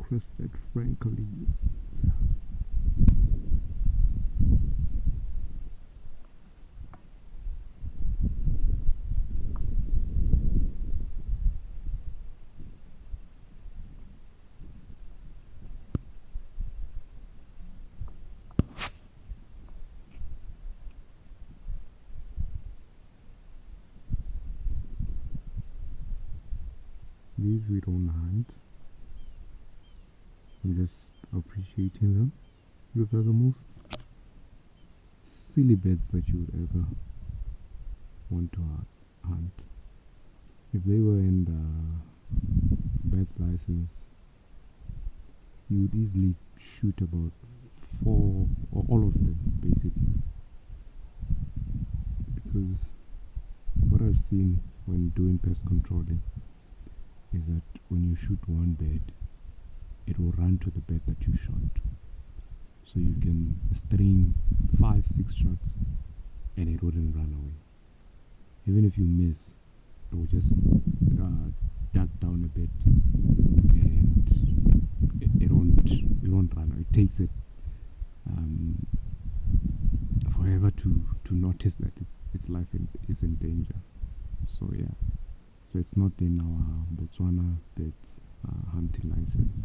Crested Francolin. These we don't hunt. I'm just appreciating them because they're the most silly birds that you would ever want to hunt. If they were in the bird's license, you would easily shoot about 4 or all of them basically, because what I've seen when doing pest controlling is that when you shoot one bird, it will run to the bird that you shot. So you can string 5-6 shots and it wouldn't run away. Even if you miss, it will just duck down a bit and it won't run away. It takes it forever to notice that its life is in danger. So yeah, so it's not in our Botswana birds hunting license.